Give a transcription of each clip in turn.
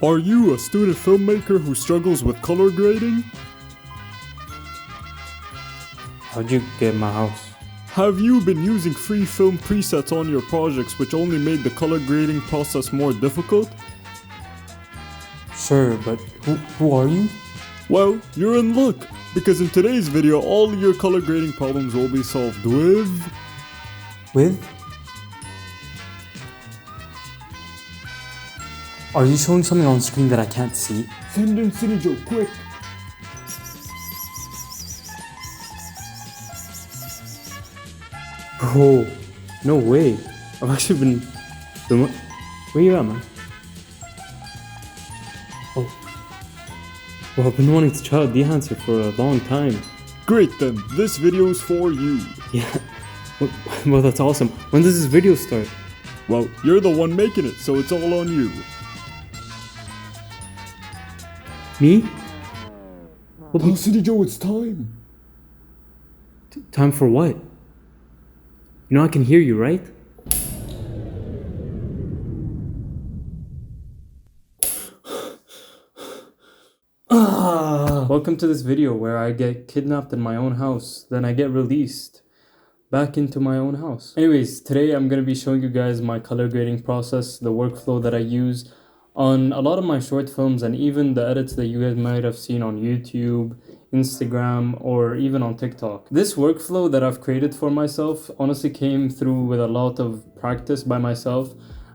Are you a student filmmaker who struggles with color grading? How'd you get my house? Have you been using free film presets on your projects which only made the color grading process more difficult? Sure, but who are you? Well, you're in luck, because in today's video all your color grading problems will be solved with... Are you showing something on screen that I can't see? Send in City Joe, quick! Bro, no way. I've actually been... Where you at, man? Oh. Well, I've been wanting to try out Dehancer for a long time. Great then, this video is for you. Yeah. Well, that's awesome. When does this video start? Well, you're the one making it, so it's all on you. Me? Oh, City Joe, it's time. Time for what? You know I can hear you, right? Welcome to this video where I get kidnapped in my own house, then I get released back into my own house. Anyways, today I'm going to be showing you guys my color grading process, the workflow that I use on a lot of my short films, and even the edits that you guys might have seen on YouTube, Instagram, or even on TikTok. This workflow that I've created for myself honestly came through with a lot of practice by myself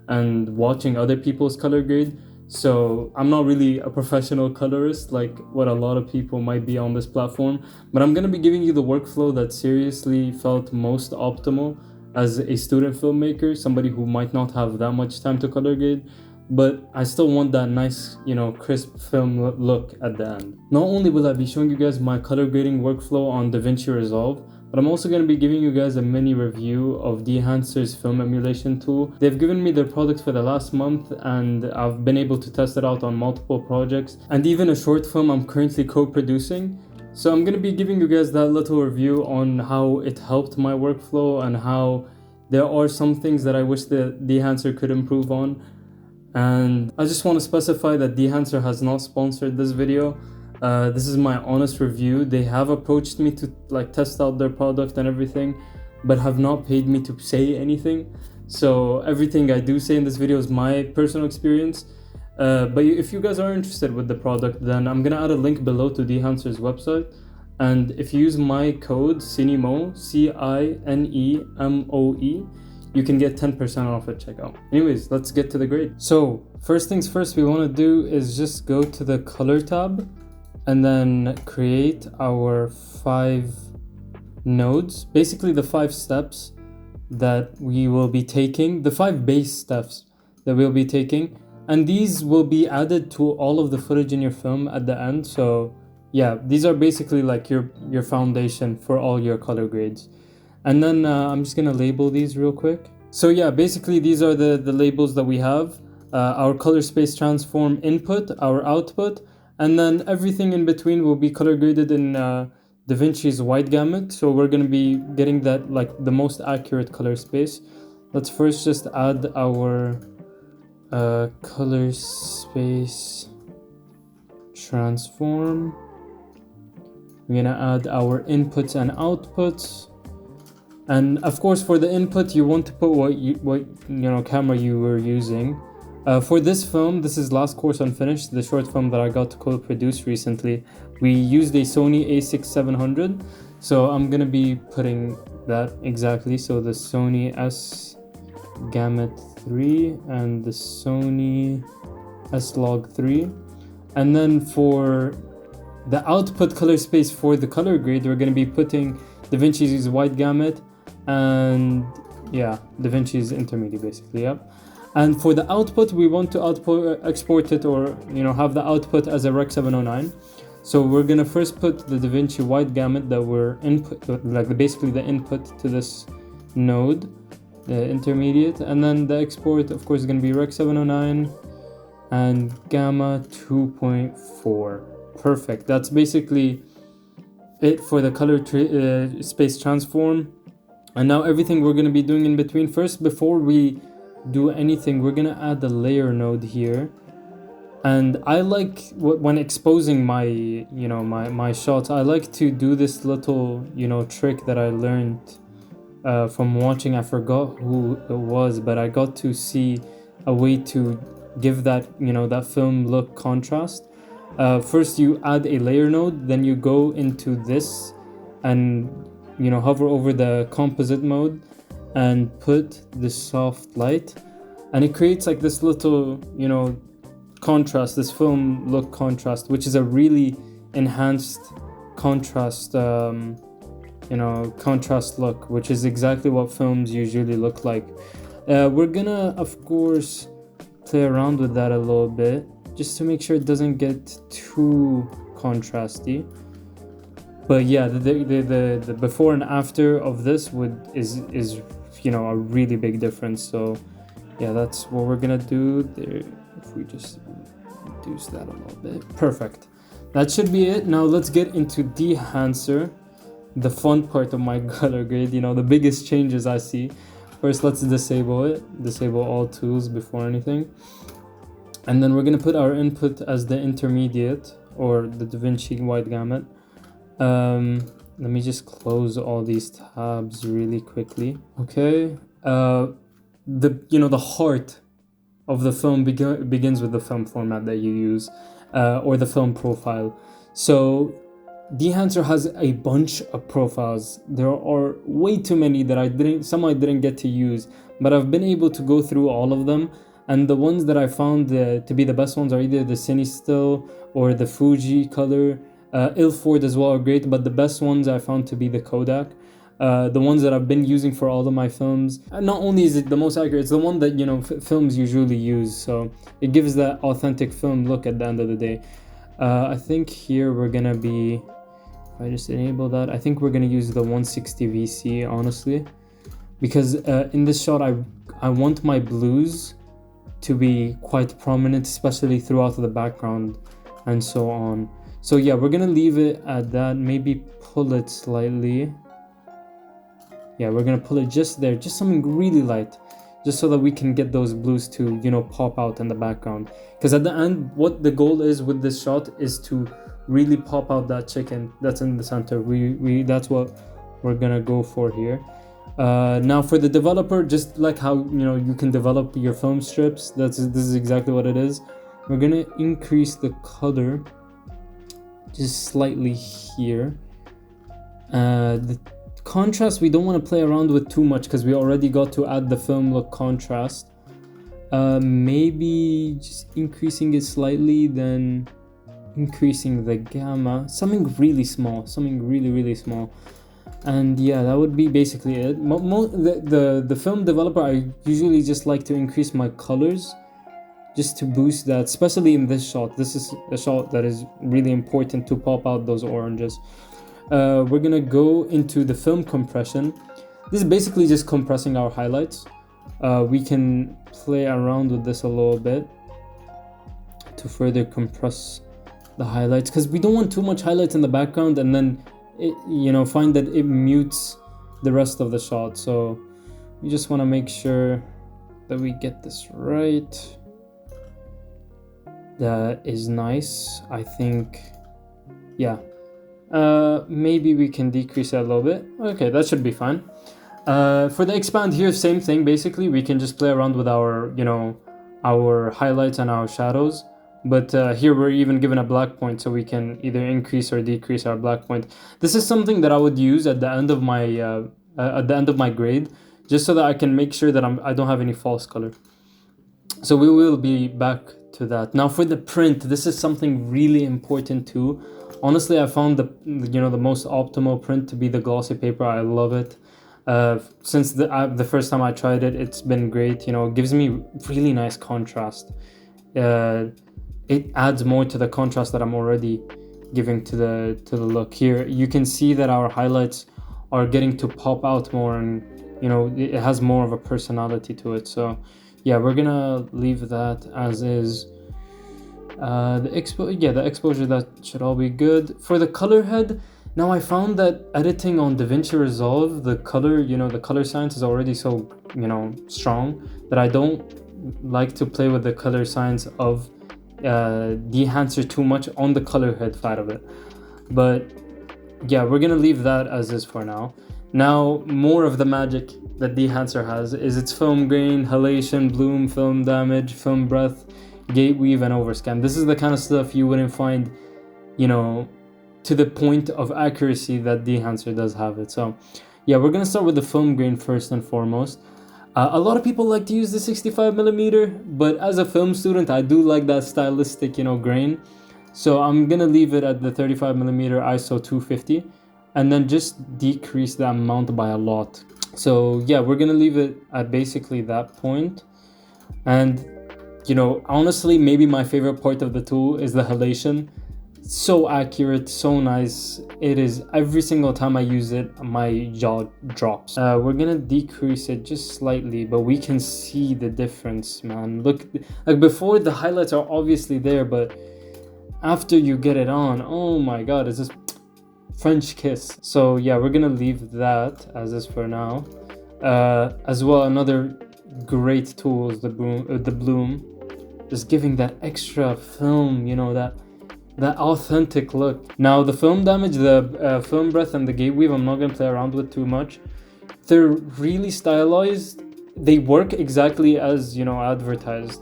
and watching other people's color grade. So I'm not really a professional colorist like what a lot of people might be on this platform, but I'm going to be giving you the workflow that seriously felt most optimal as a student filmmaker, somebody who might not have that much time to color grade, but I still want that nice, crisp film look at the end. Not only will I be showing you guys my color grading workflow on DaVinci Resolve, but I'm also going to be giving you guys a mini review of Dehancer's film emulation tool. They've given me their product for the last month and I've been able to test it out on multiple projects and even a short film I'm currently co-producing. So I'm going to be giving you guys that little review on how it helped my workflow and how there are some things that I wish that Dehancer could improve on. And I just want to specify that Dehancer has not sponsored this video. This is my honest review. They have approached me to test out their product and everything, but have not paid me to say anything. So everything I do say in this video is my personal experience. But if you guys are interested with the product, then I'm gonna add a link below to Dehancer's website. And if you use my code CINEMOE, CINEMOE, you can get 10% off at checkout. Anyways, let's get to the grade. So first things first, we want to do is just go to the color tab and then create our 5 nodes, basically the 5 steps that we will be taking, the 5 base steps that we'll be taking, and these will be added to all of the footage in your film at the end. So yeah, these are basically like your foundation for all your color grades. And then I'm just gonna label these real quick. So yeah, basically these are the labels that we have. Our color space transform input, our output, and then everything in between will be color graded in DaVinci's wide gamut. So we're gonna be getting that the most accurate color space. Let's first just add our color space transform. We're gonna add our inputs and outputs. And of course, for the input, you want to put what camera you were using. For this film, this is Last Course Unfinished, the short film that I got to co-produce recently. We used a Sony a6-700, so I'm gonna be putting that exactly. So the Sony S Gamut 3 and the Sony S-Log 3. And then for the output color space for the color grade, we're gonna be putting DaVinci's wide gamut and DaVinci's intermediate basically, yep. And for the output, we want to export it or have the output as a Rec 709. So we're gonna first put the DaVinci wide gamut that we're basically the input to this node, the intermediate, and then the export of course is gonna be Rec 709 and Gamma 2.4. Perfect. That's basically it for the color space transform. And now everything we're going to be doing in between. First, before we do anything, we're going to add the layer node here. And I like when exposing my my shots, I like to do this little trick that I learned from watching. I forgot who it was, but I got to see a way to give that that film look contrast. First you add a layer node, then you go into this and hover over the composite mode and put the soft light, and it creates like this little contrast, this film look contrast, which is a really enhanced contrast contrast look, which is exactly what films usually look like. We're gonna of course play around with that a little bit just to make sure it doesn't get too contrasty. But yeah, the before and after of this is a really big difference. So yeah, that's what we're gonna do there. If we just reduce that a little bit, perfect. That should be it. Now let's get into Dehancer, the fun part of my color grade, the biggest changes I see. First, let's disable it. Disable all tools before anything. And then we're gonna put our input as the intermediate, or the DaVinci wide gamut. Let me just close all these tabs really quickly. Okay. The heart of the film begins with the film format that you use, or the film profile. So Dehancer has a bunch of profiles. There are way too many that I didn't get to use, but I've been able to go through all of them. And the ones that I found to be the best ones are either the Cinestill or the Fuji color. Ilford as well are great, but the best ones I found to be the Kodak. The ones that I've been using for all of my films. And not only is it the most accurate, it's the one that films usually use, so it gives that authentic film look at the end of the day. I think here we're gonna be, if I just enable that, I think we're gonna use the 160 VC, honestly, because in this shot I want my blues to be quite prominent, especially throughout the background and so on. So yeah, we're gonna leave it at that, maybe pull it slightly. Yeah, we're gonna pull it just there, just something really light, just so that we can get those blues to pop out in the background. Because at the end, what the goal is with this shot is to really pop out that chicken that's in the center. That's what we're gonna go for here. Now for the developer, just like how you can develop your film strips, this is exactly what it is. We're gonna increase the color just slightly here. The contrast, we don't want to play around with too much because we already got to add the film look contrast. Maybe just increasing it slightly, then increasing the gamma, something really small, something really small. And yeah, that would be basically it. The film developer, I usually just like to increase my colors just to boost that, especially in this shot. This is a shot that is really important to pop out those oranges. We're gonna go into the film compression. This is basically just compressing our highlights. We can play around with this a little bit to further compress the highlights, because we don't want too much highlights in the background and then it, find that it mutes the rest of the shot. So we just want to make sure that we get this right. That is nice, I think. Yeah, maybe we can decrease it a little bit. Okay, that should be fine. For the expand here, same thing. Basically, we can just play around with our our highlights and our shadows. But here we're even given a black point, so we can either increase or decrease our black point. This is something that I would use at the end of my grade, just so that I can make sure that I don't have any false color. So we will be back to that. Now for the print, this is something really important too. Honestly, I found the most optimal print to be the glossy paper. I love it. Since the first time I tried it, it's been great. It gives me really nice contrast. It adds more to the contrast that I'm already giving to the look. Here you can see that our highlights are getting to pop out more, and it has more of a personality to it. So yeah, we're gonna leave that as is. The exposure, that should all be good. For the color head, now I found that editing on DaVinci Resolve, the color, the color science is already so strong that I don't like to play with the color science of Dehancer too much on the color head side of it. But yeah, we're gonna leave that as is for now. Now, more of the magic that Dehancer has is its film grain, halation, bloom, film damage, film breath, gate weave, and overscan. This is the kind of stuff you wouldn't find, you know, to the point of accuracy that Dehancer does have it. So yeah, we're gonna start with the film grain first and foremost. A lot of people like to use the 65mm, but as a film student, I do like that stylistic, you know, grain. So I'm gonna leave it at the 35mm ISO 250, and then just decrease the amount by a lot. So yeah, we're gonna leave it at basically that point. And you know, honestly, maybe my favorite part of the tool is the halation. So accurate, so nice. It is. Every single time I use it, my jaw drops. We're gonna decrease it just slightly, but we can see the difference, man. Look, like before, the highlights are obviously there, but after you get it on, oh my god, it's just French kiss. So yeah, we're gonna leave that as is for now. As well, another great tool is the bloom, just giving that extra film, you know, that authentic look. Now the film damage, the film breath, and the gate weave, I'm not gonna play around with too much. They're really stylized. They work exactly as, you know, advertised.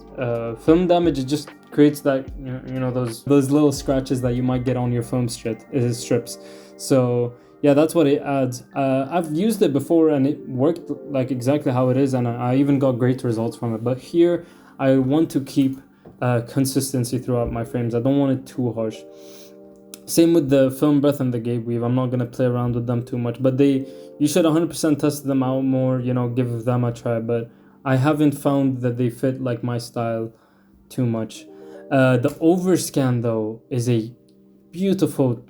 Film damage, it just creates that, you know, those little scratches that you might get on your film strips. So yeah, that's what it adds. I've used it before and it worked like exactly how it is, and I even got great results from it. But here I want to keep consistency throughout my frames. I don't want it too harsh. Same with the film breath and the gate weave. I'm not gonna play around with them too much, but you should 100% test them out more, you know, give them a try. But I haven't found that they fit like my style too much. The overscan though is a beautiful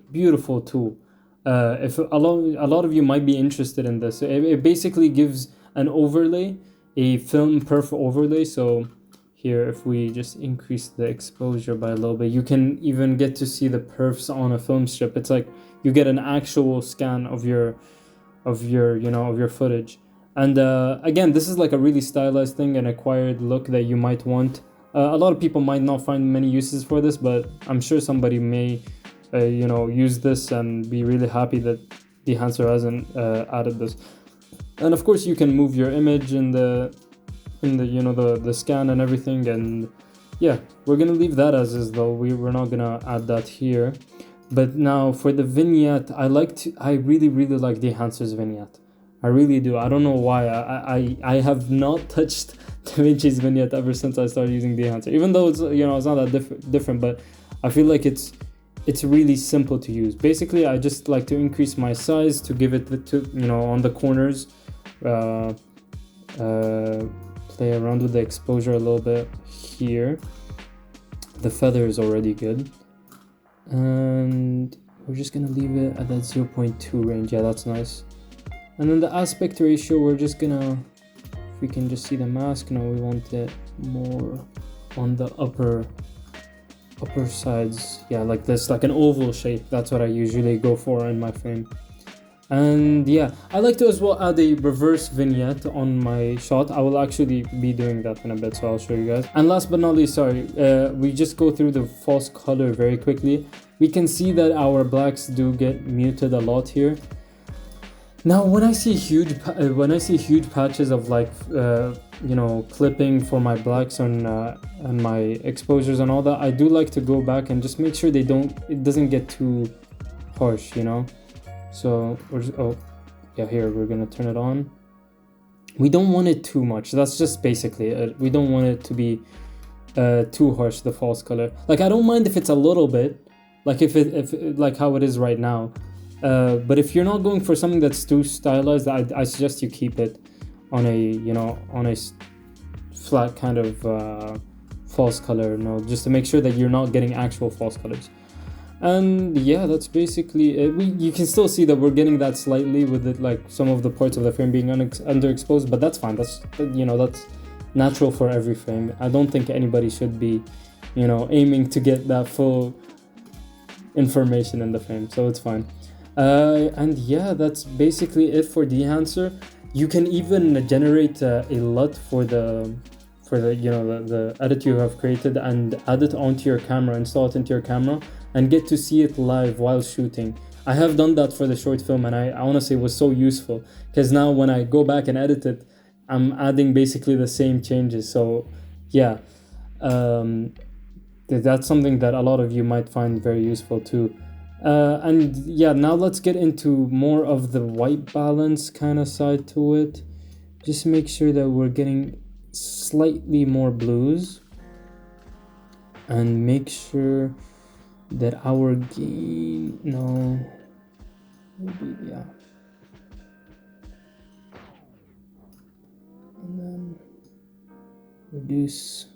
tool. If a lot of you might be interested in this, it basically gives an overlay, a film perf overlay. So here, if we just increase the exposure by a little bit, you can even get to see the perfs on a film strip. It's like you get an actual scan of your footage. And again, this is like a really stylized thing, an acquired look that you might want. A lot of people might not find many uses for this, but I'm sure somebody may use this and be really happy that Dehancer hasn't added this. And of course, you can move your image in the scan and everything. And yeah, we're gonna leave that as is though. We're not gonna add that here. But now for the vignette, I really like Dehancer's vignette. I really do. I don't know why. I have not touched DaVinci's vignette ever since I started using Dehancer. Even though it's not that different, but I feel like it's really simple to use. Basically, I just like to increase my size to give it on the corners. Play around with the exposure a little bit here. The feather is already good, and we're just gonna leave it at that 0.2 range. Yeah, that's nice. And then the aspect ratio, we're just gonna, if we can just see the mask, no, we want it more on the upper sides. Yeah, like this, like an oval shape. That's what I usually go for in my frame. And yeah, I like to as well add a reverse vignette on my shot. I will actually be doing that in a bit, so I'll show you guys. And last but not least, we just go through the false color very quickly. We can see that our blacks do get muted a lot here. Now, when I see huge patches of like clipping for my blacks and my exposures and all that, I do like to go back and just make sure it doesn't get too harsh, you know. So here we're gonna turn it on. We don't want it too much. That's just basically it. We don't want it to be too harsh, the false color. Like, I don't mind if it's a little bit, like if like how it is right now. But if you're not going for something that's too stylized, I suggest you keep it on a flat kind of false color, just to make sure that you're not getting actual false colors. And yeah, that's basically it. You can still see that we're getting that slightly with it, like some of the parts of the frame being underexposed, but that's fine. That's natural for every frame. I don't think anybody should be aiming to get that full information in the frame, so it's fine. And yeah, that's basically it for Dehancer. You can even generate a LUT for for the the edit you have created, and add it onto your camera, install it into your camera, and get to see it live while shooting. I have done that for the short film, and I honestly was so useful, because now when I go back and edit it, I'm adding basically the same changes. So yeah, that's something that a lot of you might find very useful too. And yeah, now let's get into more of the white balance kind of side to it. Just make sure that we're getting slightly more blues, and make sure that our gain, no, maybe, yeah, and then reduce.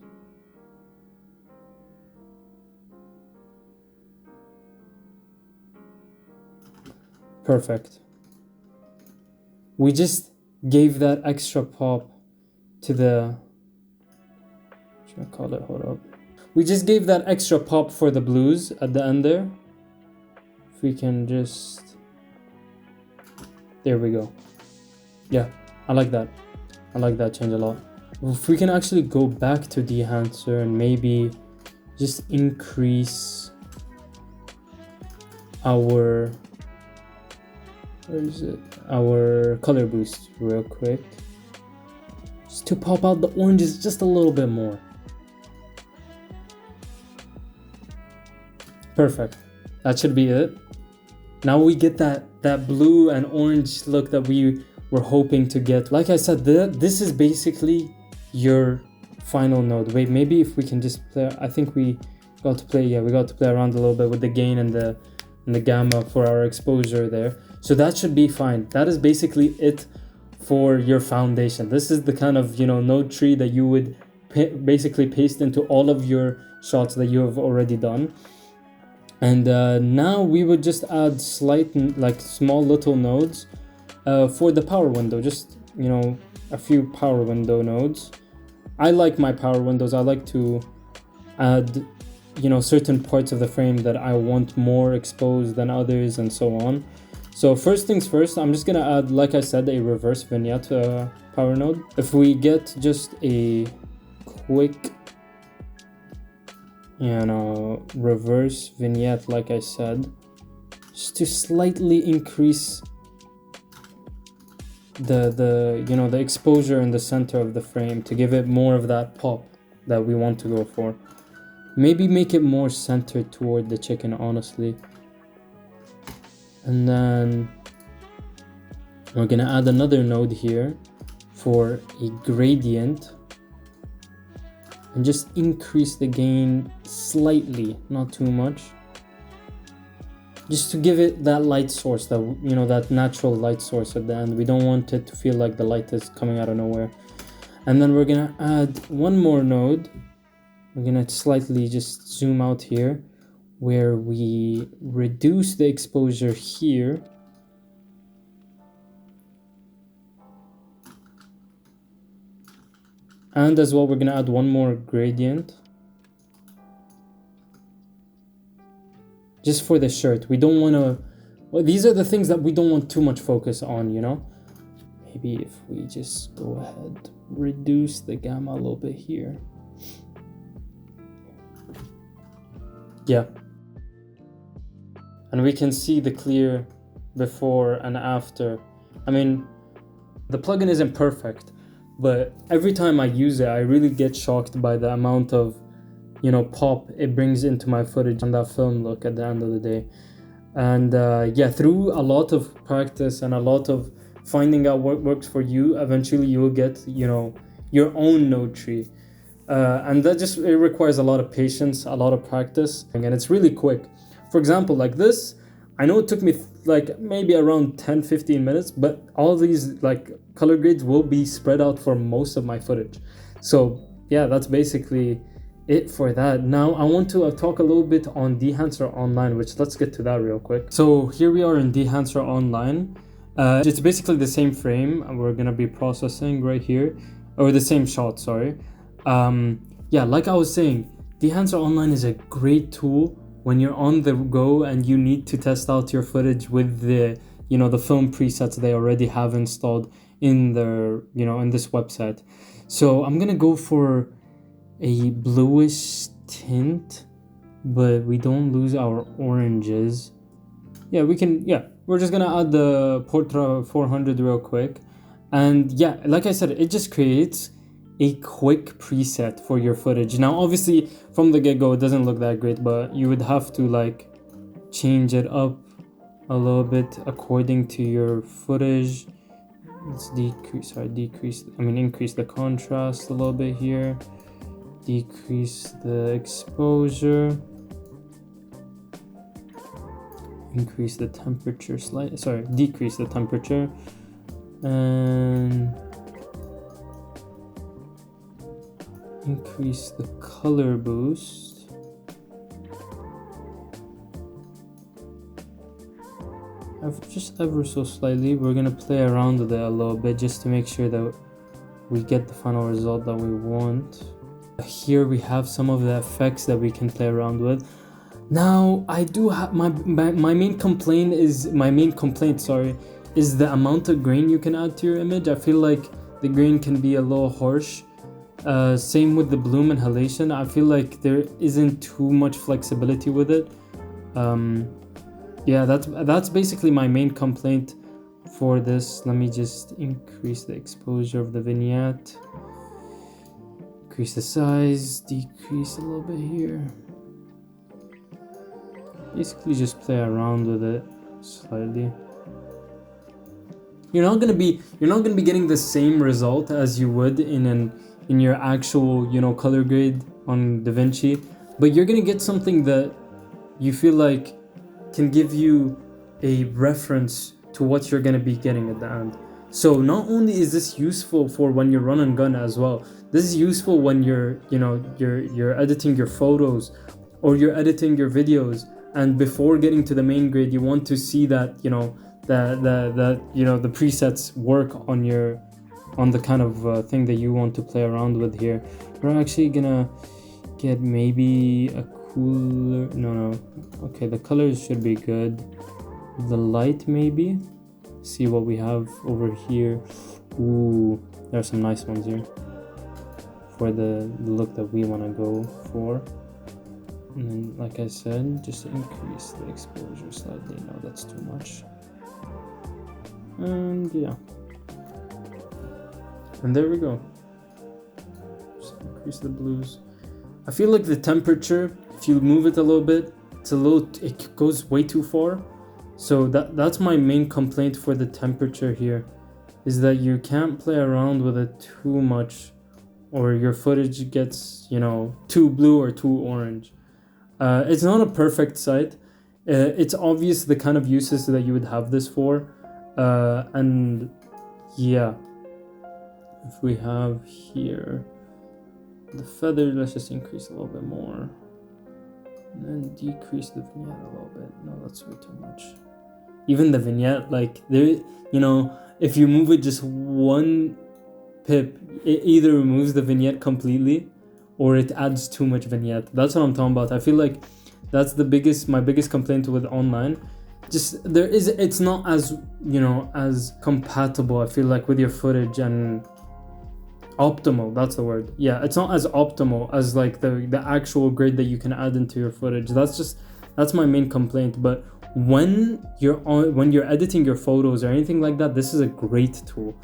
Perfect. We just gave that extra pop to the, should I call it, hold up. We just gave that extra pop for the blues at the end there. If we can just, there we go. Yeah, I like that. I like that change a lot. If we can actually go back to Dehancer and maybe just increase our, where is it? Our color boost real quick. Just to pop out the oranges just a little bit more. Perfect. That should be it. Now we get that blue and orange look that we were hoping to get. Like I said, this is basically your final node. Wait, maybe if we can just play, I think we got to play, yeah, we got to play around a little bit with the gain and the gamma for our exposure there. So that should be fine. That is basically it for your foundation. This is the kind of, node tree that you would basically paste into all of your shots that you have already done. And now we would just add small little nodes for the power window. Just, a few power window nodes. I like my power windows. I like to add, certain parts of the frame that I want more exposed than others, and so on. So first things first, I'm just gonna add, like I said, a reverse vignette power node. If we get just a quick, reverse vignette, like I said, just to slightly increase the exposure in the center of the frame, to give it more of that pop that we want to go for. Maybe make it more centered toward the chicken, honestly. And then we're gonna add another node here for a gradient, and just increase the gain slightly, not too much, just to give it that light source, that that natural light source at the end. We don't want it to feel like the light is coming out of nowhere. And then we're gonna add one more node. We're gonna slightly just zoom out here, where we reduce the exposure here, and as well we're gonna add one more gradient just for the shirt. We don't want to, well, these are the things that we don't want too much focus on, maybe if we just go ahead, reduce the gamma a little bit here. Yeah, and we can see the clear before and after. I mean, the plugin isn't perfect, but every time I use it, I really get shocked by the amount of, pop it brings into my footage and that film look at the end of the day. And yeah, through a lot of practice and a lot of finding out what works for you, eventually you will get, your own node tree. And that just, it requires a lot of patience, a lot of practice, and it's really quick. For example, like this, I know it took me maybe around 10-15 minutes, but all these color grades will be spread out for most of my footage. So yeah, that's basically it for that. Now I want to talk a little bit on Dehancer Online, which let's get to that real quick. So here we are in Dehancer Online. It's basically the same frame we're gonna be processing right here, or the same shot, sorry. Yeah, like I was saying, Dehancer Online is a great tool when you're on the go and you need to test out your footage with the the film presets they already have installed in their in this website. So I'm gonna go for a bluish tint, but we don't lose our oranges. Yeah, we can, yeah, we're just gonna add the Portra 400 real quick. And yeah, like I said, it just creates a quick preset for your footage. Now, obviously, from the get-go, it doesn't look that great, but you would have to like change it up a little bit according to your footage. Let's increase the contrast a little bit here. Decrease the exposure. Increase the temperature slightly. Decrease the temperature. And increase the color boost. Just ever so slightly. We're gonna play around with it a little bit just to make sure that we get the final result that we want. Here we have some of the effects that we can play around with. Now I do have my main complaint is the amount of grain you can add to your image. I feel like the grain can be a little harsh. Same with the bloom and halation. I feel like there isn't too much flexibility with it. Yeah, that's basically my main complaint for this. Let me just increase the exposure of the vignette. Increase the size, decrease a little bit here. Basically just play around with it slightly. You're not gonna be getting the same result as you would in your actual, color grade on DaVinci, but you're gonna get something that you feel like can give you a reference to what you're gonna be getting at the end. So not only is this useful for when you run and gun as well, this is useful when you're editing your photos or you're editing your videos, and before getting to the main grade, you want to see that the presets work on the kind of thing that you want to play around with here. We're actually gonna get maybe a cooler, okay, the colors should be good. The light maybe, see what we have over here. Ooh, there are some nice ones here for the look that we want to go for. And then, like I said, just increase the exposure slightly. No, that's too much. And yeah, and there we go. Just increase the blues. I feel like the temperature, if you move it a little bit, it goes way too far. So that's my main complaint for the temperature here, is that you can't play around with it too much, or your footage gets, too blue or too orange. It's not a perfect site. It's obvious the kind of uses that you would have this for. And yeah, if we have here the feather, let's just increase a little bit more, and then decrease the vignette a little bit. No, that's way too much. Even the vignette, like there, if you move it just one pip, it either removes the vignette completely or it adds too much vignette. That's what I'm talking about. I feel like that's my biggest complaint with online. Just it's not as as compatible, I feel like, with your footage, and optimal, that's the word. Yeah, it's not as optimal as like the actual grade that you can add into your footage. That's my main complaint. But when you're editing your photos or anything like that, this is a great tool.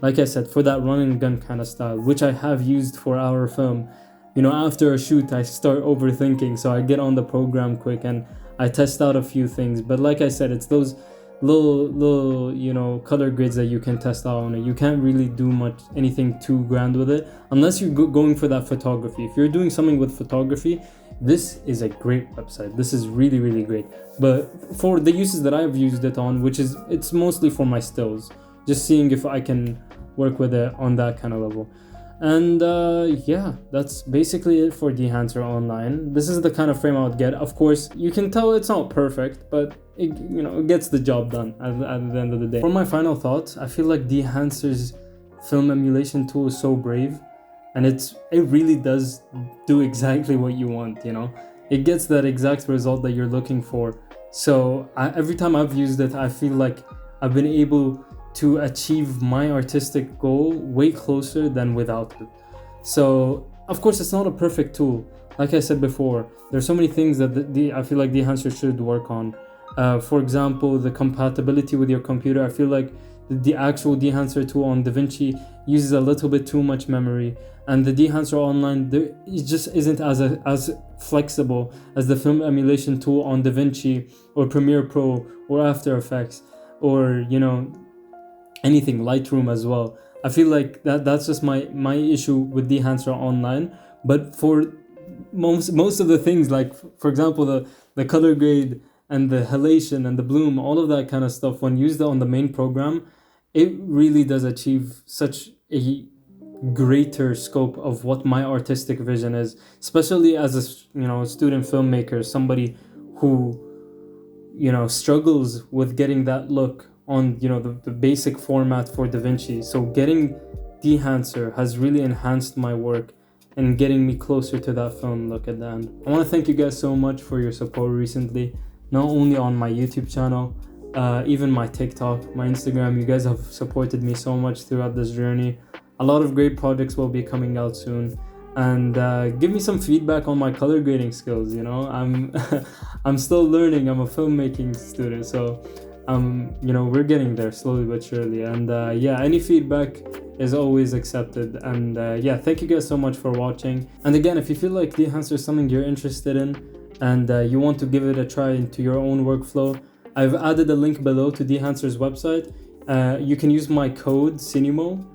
Like I said, for that run and gun kind of style, which I have used for our film. After a shoot, I start overthinking, so I get on the program quick and I test out a few things. But like I said, it's those little color grades that you can test out on it. You can't really do anything too grand with it unless you're going for that photography. If you're doing something with photography, this is a great website. This is really, really great. But for the uses that I've used it on, it's mostly for my stills, just seeing if I can work with it on that kind of level. And yeah, that's basically it for Dehancer Online. This is the kind of frame I would get. Of course, you can tell it's not perfect, but it gets the job done at the end of the day. For my final thoughts, I feel like Dehancer's film emulation tool is so brave, and it really does do exactly what you want. It gets that exact result that you're looking for. So every time I've used it, I feel like I've been able to achieve my artistic goal way closer than without it. So of course it's not a perfect tool. Like I said before, there's so many things that I feel like Dehancer should work on. For example, the compatibility with your computer. I feel like the actual Dehancer tool on DaVinci uses a little bit too much memory, and the Dehancer online, it just isn't as flexible as the film emulation tool on DaVinci or Premiere Pro or After Effects, or anything, Lightroom as well. I feel like that's just my issue with Dehancer online. But for most of the things, like for example the color grade and the halation and the bloom, all of that kind of stuff, when used on the main program, it really does achieve such a greater scope of what my artistic vision is, especially as a student filmmaker, somebody who struggles with getting that look on the basic format for DaVinci. So getting Dehancer has really enhanced my work and getting me closer to that film look at the end. I want to thank you guys so much for your support recently, not only on my YouTube channel, even my TikTok, my Instagram. You guys have supported me so much throughout this journey. A lot of great projects will be coming out soon, and give me some feedback on my color grading skills. I'm still learning. I'm a filmmaking student, so we're getting there slowly but surely. And any feedback is always accepted. And thank you guys so much for watching. And again, if you feel like Dehancer is something you're interested in and you want to give it a try into your own workflow, I've added a link below to Dehancer's website. You can use my code CINEMO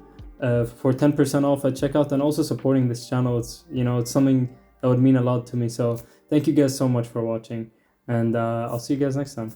for 10% off at checkout, and also supporting this channel. It's something that would mean a lot to me. So thank you guys so much for watching, and I'll see you guys next time.